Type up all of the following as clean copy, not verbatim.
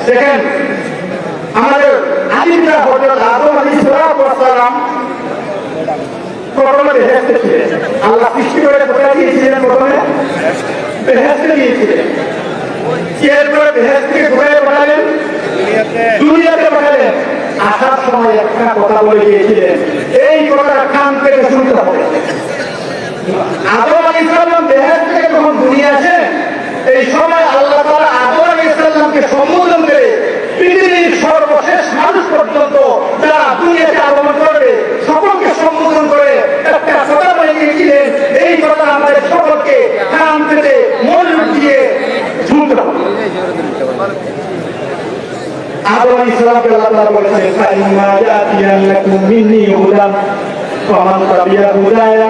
দেখেন আমাদের আদিমরা হযরত আদম আলাইহিস সালাম প্রথমে বেহেশতে ছিলেন। আল্লাহ সৃষ্টি করে কোথায় দিয়েছিলেন? প্রথমে বেহেশতে দিয়েছিলেন। এরপরে বেহেশত থেকে ঘুরে পাঠালেন দুনিয়াতে পাঠালেন। আসার সময় একটা কথা বলে গিয়েছিলেন, এই কথাটা কান পেতে শুনতে হবে। আদম আলাইহিস সালাম বেহেশত থেকে যখন দুনিয়া আসেন, এই সময় আল্লাহ তাআলা আদম আলাইহিস সালামকে সম্বোধন করে পৃথিবীর সর্বশেষ মানুষ পর্যন্ত যারা দুনিয়াতে আগমন করবে সকলকে সম্বোধন করে একটা কথা বলে গিয়েছিলেন, এই কথা আমাদের সকলকে কান পেতে মনোযোগ দিয়ে শুনতে হবে। আদম আলাইহিস সালামকে আল্লাহ তাআলা বলেছেন, ফাইম্মা ইয়াতিয়ান্নাকুম মিন্নি হুদান ফামান তাবিয়া হুদায়া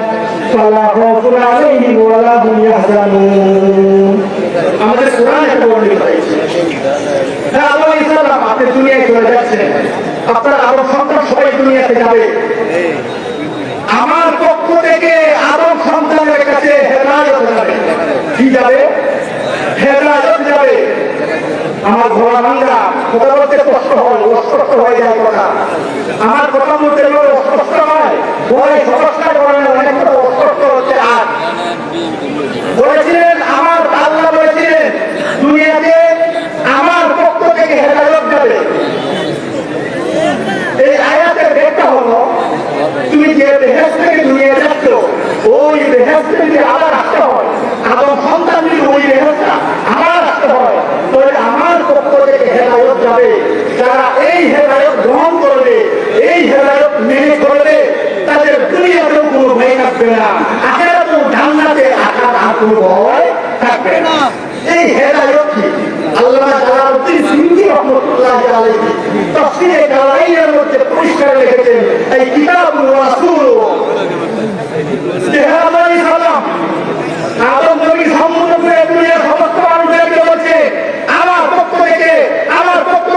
ফালা খাউফুন আলাইহিম ওয়ালা হুম ইয়াহজানুন। আমাদের কোরআনে একটা বর্ণিত হয়েছে, আদম আলাইহিস সালাম আপনি দুনিয়ায় চলে যাচ্ছেন, আপনার আরো সন্তান সবাই দুনিয়াতে যাবে। আমার পক্ষ থেকে আদম সন্তানের কাছে হেদায়েত যাবে। কি যাবে? হেদায়েত যাবে। আমার ঘোড়া ভাঙ্গা কথা বলতে কষ্ট হয়, অস্পষ্ট হয়ে যায় কথা। আমার কথা বলতে অস্পষ্ট হয়, বলে সমস্যা করেন অনেক কথা অস্পষ্ট হচ্ছে। আর বলেছিলেন আমার আল্লাহ বলেছিলেন দুনিয়াতে আমার পক্ষ থেকে হেদায়েত যাবে। এই আয়াতের ব্যাখ্যা হলো, তুমি যে বেহেশত থেকে দুনিয়া যাচ্ছ, ওই বেহেশত থেকে আবার আসতে হয়। আদম সন্তান যদি ওই বেহেশতটা আবার আসতে হয়, তাহলে আমার পক্ষ থেকে হেদায়েত যাবে। যারা এই হেদায়েত গ্রহণ করবে, এই হেদায়েত মেনে করবে, তাদের দুনিয়াতেও কোনো ভয় থাকবে না, আখিরাতেও জান্নাতে আসার আর কোনো ভয় থাকবে না। এই হেদায়েত কি? আল্লামা জালালউদ্দিন সিন্ধি রাহমাতুল্লাহি আলাইহি তাফসীরে কালাইনের মধ্যে পরিষ্কার লিখেছেন, এই কিতাবুর রাসূল আদম আলাইহিস সালাম আদম নবী সম্বোধন করে দুনিয়ার সমস্ত মানুষদেরকে বলছে, আমার পক্ষ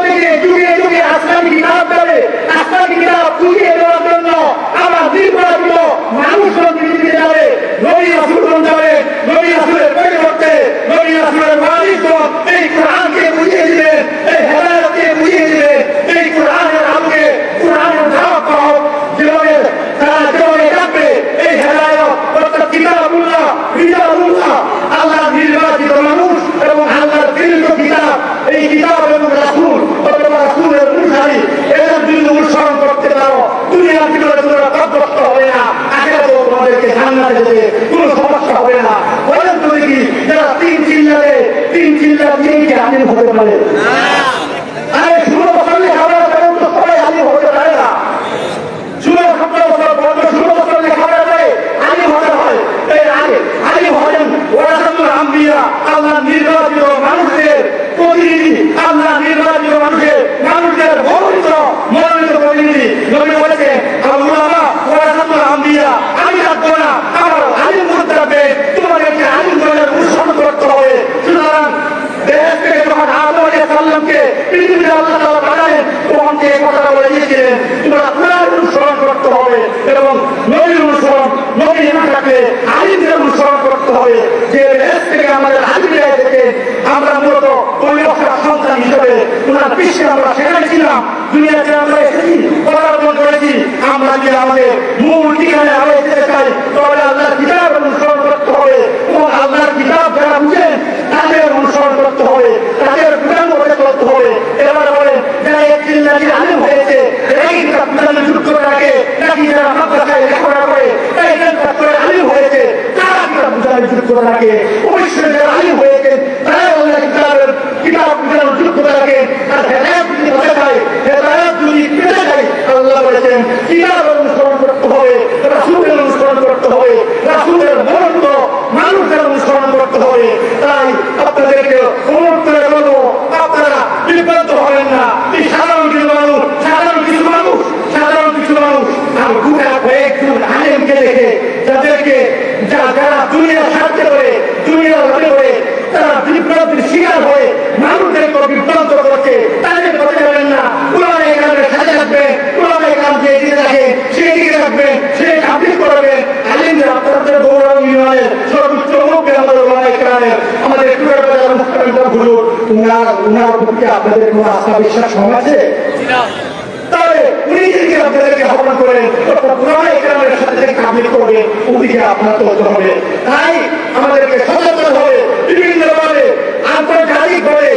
থেকে যুগে যুগে আসমানি কিতাব যাবে। আসমানি কিতাব যুগিয়ে দেওয়ার জন্য আমার নির্বাচিত মানুষজন পৃথিবীতে যাবে, নবী রাসূলগণ যাবে। নবী রাসূলের পরিবর্তে নবী রাসূলের মালিকগণ এই কোরআনকে বুঝিয়ে দিবেন, এই হেদায়েতকে বুঝিয়ে দিবেন। এই কোরআনের আলোকে কোরআনের দাওয়াত পাও, যেভাবে তারা যেভাবে ডাকবে এই হেদায়েত অর্থাৎ কিতাবুল্লাহ রিজালুল্লাহ, আল্লাহর নির্বাচিত মানুষ এবং আল্লাহর প্রেরিত কিতাব, এই কিতাব এবং রাসূল অথবা রাসূলের অনুসারী এদের যদি অনুসরণ করতে পারো, দুনিয়ার জীবনে তোমরা পথভ্রষ্ট হবে না, আখিরাতেও তোমাদেরকে জান্নাতে যেতে কোনো সমস্যা হবে না। বলেন তো দেখি, যারা তিন চিল্লালে কি আলিম হতে পারে? আরে 16 বছর লেখাপড়া করেন তো সবাই আলিম হতে পারে না। 16-17 বছর পর্যন্ত 16 বছর লেখাপড়া করে আলিম হতে হয়। এই আলিম হলেন ওয়ারাসাতুল আম্বিয়া, আল্লাহর নির্বাচিত মানুষদের প্রতিনিধি, আল্লাহ নির্বাচিত মানুষদের মনোনীত প্রতিনিধি। নবী বলেছেন, আল্লামা ওয়ারাসাতুল আম্বিয়া, আমি রাখবো না, আমার আলিম করতে হবে, তোমাদেরকে আলিম দলের অনুসরণ করতে হবে। সুতরাং দেশ থেকে যখন আদম আলাইহিস সালামকে পৃথিবীতে আল্লাহ তাআলা পাঠালেন, তখন এই কথাটা বলে দিয়েছিলেন, তোমরা কোরআনের অনুসরণ করতে হবে এবং নবীর অনুসরণ, নবী না থাকলে আলিমদের অনুসরণ করতে হবে। যে দেশ থেকে আমাদের আলিমরা থেকে আমরা মূলত ওই রক্ষার সন্তান হিসেবে ওনার বিশ্বে আমরা সেখানে ছিলাম, দুনিয়াতে আমরা এসেছি, পদার্পণ করেছি। আমরা যদি আমাদের মূল ঠিকানায় আমরা যেতে চাই, তাহলে আল্লাহর কিতাব অনুসরণ করতে হবে এবং আল্লাহর কিতাব যারা বুঝেন তাদের অনুসরণ করতে হবে, তাদের বিধান করে চলতে হবে। এবার বলেন, যারা এক চিল্লাটি আলিম হয়েছে, এই কিতাব বিধানের যুক্ত রাখে নাকি যারা মাদ্রাসায় লেখাপড়া করে এই কিতাব করে আলিম হয়েছে, তারা কিতাব বিধানের যুক্ত রাখে। অবশ্যই যারা আলিম হয়েছে তারা আল্লাহর কিতাব বিধানের যুক্ত রাখে। আর হেদায়েত যদি পেতে চায়, হেদায়েত যদি পেতে চায়, আল্লাহ বলেছেন কিতাব অনুসরণ করতে হবে, রাসূলের অনুসরণ করতে হবে, রাসূলের মনোনীত মানুষদের অনুসরণ করতে হবে। তাই আপনাদেরকে অনুরোধ করে বলবো, আপনারা বিভ্রান্ত হবেন না। এই সাধারণ কিছু মানুষ আর গোটা কয়েকজন আলেমকে দেখে যারা দুনিয়ার স্বার্থে করে, দুনিয়ার ভাবে করে তারা বিভ্রান্তির শিকার হয়ে মানুষদেরকে বিভ্রান্ত করছে, তাদের কথা যাবেন না। কোরআনে কালামের সাথে থাকবে, কোরআনে কালামকে এগিয়ে রাখে, সেদিকে রাখবে, সে আপনি করবে। আলিমদের আপনাদের গৌরব ইউনিয়নের সর্বোচ্চ মুখ আমাদের আমাদের একটু মুক্তি আপনাদের কোনো আস্থা বিশ্বাস কম আছে? তাহলে উনি যদি আপনাদেরকে আহ্বান করেন পুনরায় ইকরামের সাথে থেকে কামিল করবে, ওদিকে আপনার চলতে হবে। তাই আমাদেরকে সচেতন হবে, বিভিন্নভাবে আন্তর্জাতিকভাবে